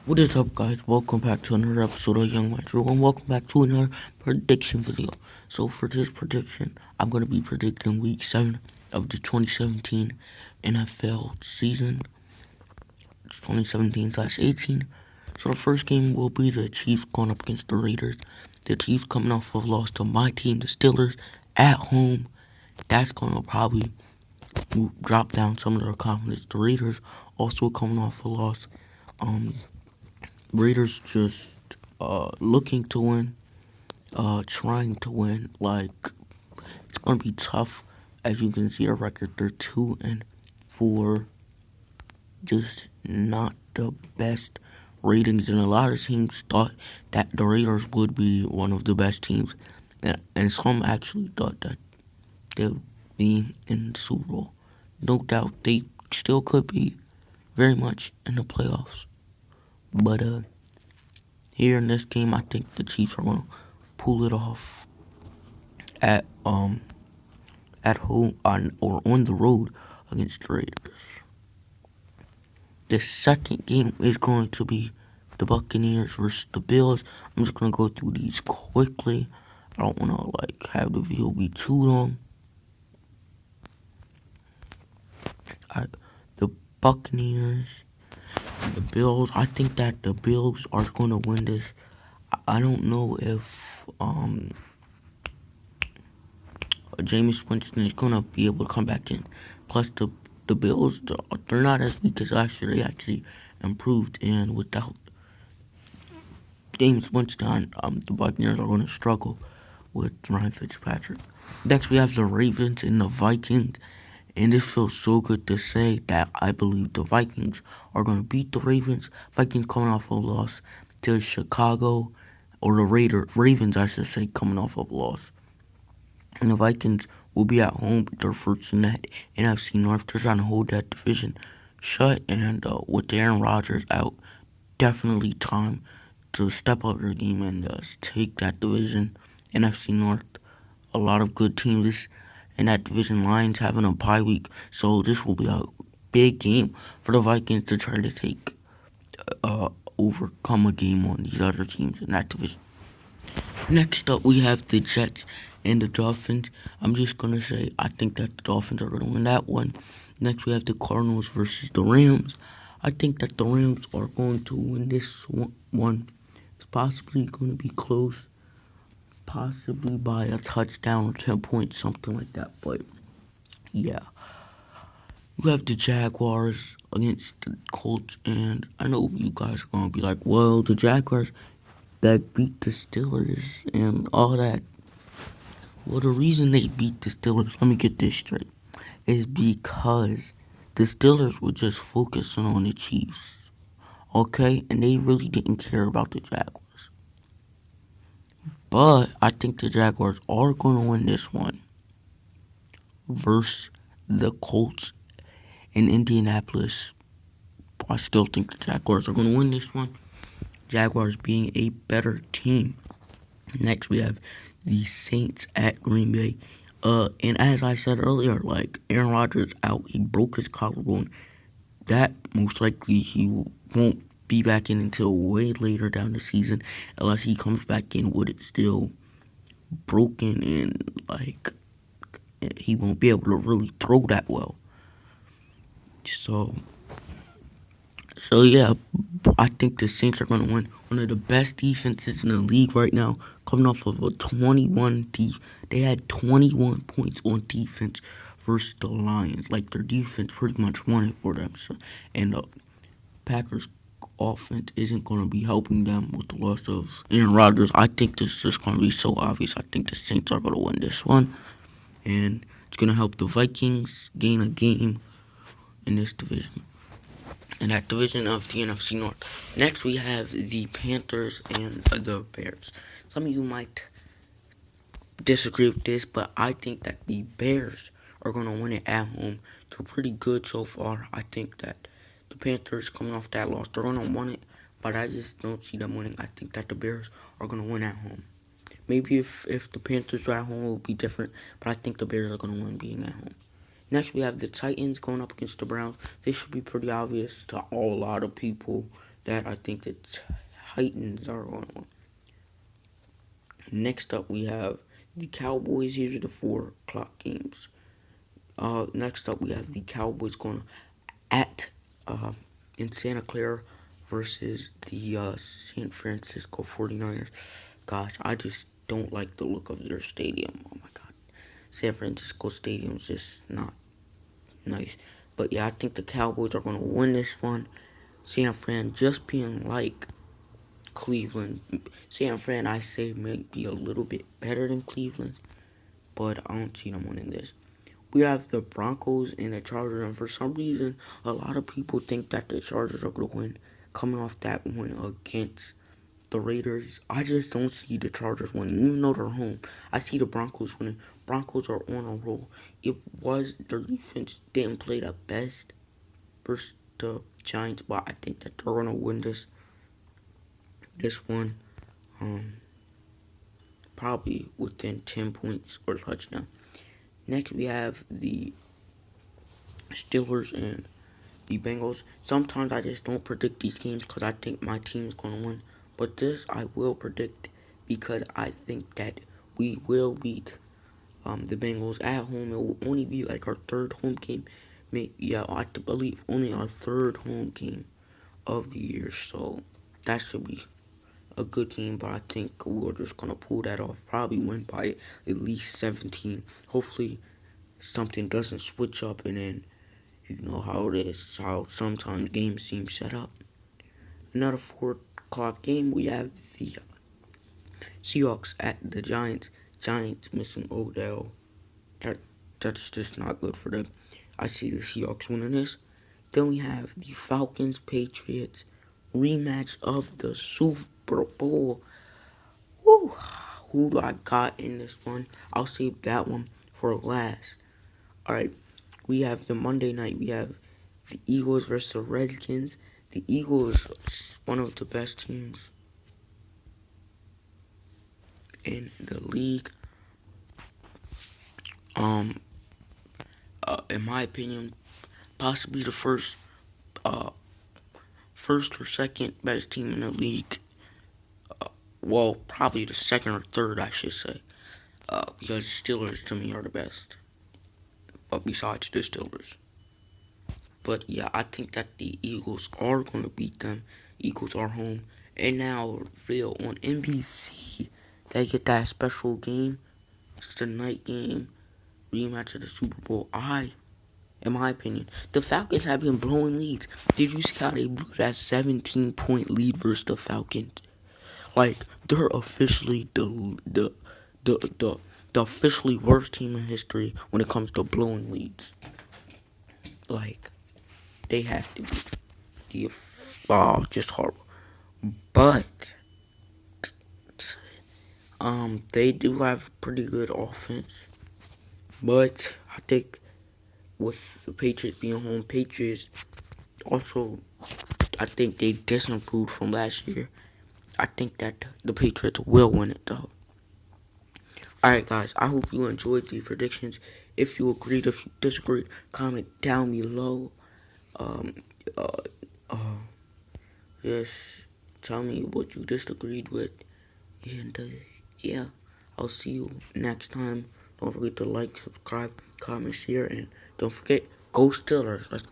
What is up, guys? Welcome back to another episode of Young Retro, and welcome back to another prediction video. So, for this prediction, I'm going to be predicting Week 7 of the 2017 NFL season. It's 2017/18. So, the first game will be the Chiefs going up against the Raiders. The Chiefs coming off of a loss to my team, the Steelers, at home. That's going to probably drop down some of their confidence. The Raiders also coming off a loss. Raiders just looking to win, trying to win. Like, it's gonna be tough. As you can see, the record, they're 2-4, just not the best ratings. And a lot of teams thought that the Raiders would be one of the best teams, and some actually thought that they would be in the Super Bowl. No doubt, they still could be very much in the playoffs. But here in this game, I think the Chiefs are gonna pull it off at at home or on the road against the Raiders. The second game is going to be the Buccaneers versus the Bills. I'm just gonna go through these quickly. I don't wanna have the video be too long. The Buccaneers and the Bills. I think that the Bills are gonna win this. I don't know if Jameis Winston is gonna be able to come back in. Plus, the Bills, they're not as weak as last year. They actually improved, and without Jameis Winston, the Buccaneers are gonna struggle with Ryan Fitzpatrick. Next, we have the Ravens and the Vikings, and it feels so good to say that I believe the Vikings are gonna beat the Ravens. Vikings coming off a loss to Chicago, or the Ravens, I should say, coming off a loss. And the Vikings will be at home with their first in that NFC North. They're trying to hold that division shut. And with Aaron Rodgers out, definitely time to step up their game and take that division. NFC North, a lot of good teams in that division. Lions having a bye week. So this will be a big game for the Vikings to try to overcome a game on these other teams in that division. Next up, we have the Jets and the Dolphins. I'm just going to say I think that the Dolphins are going to win that one. Next, we have the Cardinals versus the Rams. I think that the Rams are going to win this one. It's possibly going to be close, possibly by a touchdown or 10 points, something like that. But, yeah. You have the Jaguars against the Colts, and I know you guys are going to be like, well, the Jaguars that beat the Steelers and all that. Well, the reason they beat the Steelers, let me get this straight, is because the Steelers were just focusing on the Chiefs, okay? And they really didn't care about the Jaguars. But I think the Jaguars are going to win this one versus the Colts in Indianapolis. I still think the Jaguars are going to win this one. Jaguars being a better team. Next, we have the Saints at Green Bay. And as I said earlier, Aaron Rodgers out. He broke his collarbone. That most likely he won't be back in until way later down the season, unless he comes back in with it still broken and he won't be able to really throw that well. So yeah, I think the Saints are going to win. One of the best defenses in the league right now, coming off of a 21. They had 21 points on defense versus the Lions. Their defense pretty much won it for them. So, and the Packers offense isn't going to be helping them with the loss of Aaron Rodgers. I think this is going to be so obvious. I think the Saints are going to win this one, and it's going to help the Vikings gain a game in this division. In that division of the NFC North. Next, we have the Panthers and the Bears. Some of you might disagree with this, but I think that the Bears are going to win it at home. They're pretty good so far. I think that the Panthers, coming off that loss, they're going to win it, but I just don't see them winning. I think that the Bears are going to win at home. Maybe if the Panthers are at home, it will be different, but I think the Bears are going to win being at home. Next, we have the Titans going up against the Browns. This should be pretty obvious to a lot of people that, I think the Titans are going to win. Next up, we have the Cowboys. Here are the 4 o'clock games. Next up, we have the Cowboys going at in Santa Clara versus the San Francisco 49ers. Gosh, I just don't like the look of their stadium. Oh my god. San Francisco Stadium's just not nice. But yeah, I think the Cowboys are going to win this one. San Fran just being like Cleveland. San Fran, I say, may be a little bit better than Cleveland, but I don't see them winning this. We have the Broncos and the Chargers, and for some reason, a lot of people think that the Chargers are going to win, coming off that win against the Raiders. I just don't see the Chargers winning, even though they're home. I see the Broncos winning. Broncos are on a roll. It was their defense didn't play the best versus the Giants, but I think that they're going to win this one, probably within 10 points or touchdown. Next, we have the Steelers and the Bengals. Sometimes I just don't predict these games because I think my team is going to win. But this I will predict because I think that we will beat the Bengals at home. It will only be like our 3rd home game. Yeah, I believe only our 3rd home game of the year. So that should be a good game, but I think we're just going to pull that off. Probably win by at least 17. Hopefully something doesn't switch up, and then you know how it is, how sometimes games seem set up. Another 4 o'clock game, we have the Seahawks at the Giants. Giants missing Odell. That's just not good for them. I see the Seahawks winning this. Then we have the Falcons Patriots rematch of the Super Bowl. Woo! Who do I got in this one? I'll save that one for last. Alright, we have the Monday night. We have the Eagles versus the Redskins. The Eagles, one of the best teams in the league. In my opinion, possibly the first or second best team in the league. Well, probably the second or third, I should say. Because Steelers to me are the best. But besides the Steelers. But yeah, I think that the Eagles are going to beat them. Eagles are home. And now, real on NBC, they get that special game. It's the night game, rematch of the Super Bowl. In my opinion, the Falcons have been blowing leads. Did you see how they blew that 17-point lead versus the Falcons? Like, they're officially the officially worst team in history when it comes to blowing leads. Like, they have to be just horrible. But they do have pretty good offense. But I think with the Patriots being home, Patriots also, I think they disimproved from last year. I think that the Patriots will win it though. Alright guys, I hope you enjoyed the predictions. If you agreed, if you disagreed, comment down below. Just tell me what you disagreed with. And yeah, I'll see you next time. Don't forget to like, subscribe, comment, share, and don't forget, go Steelers. Let's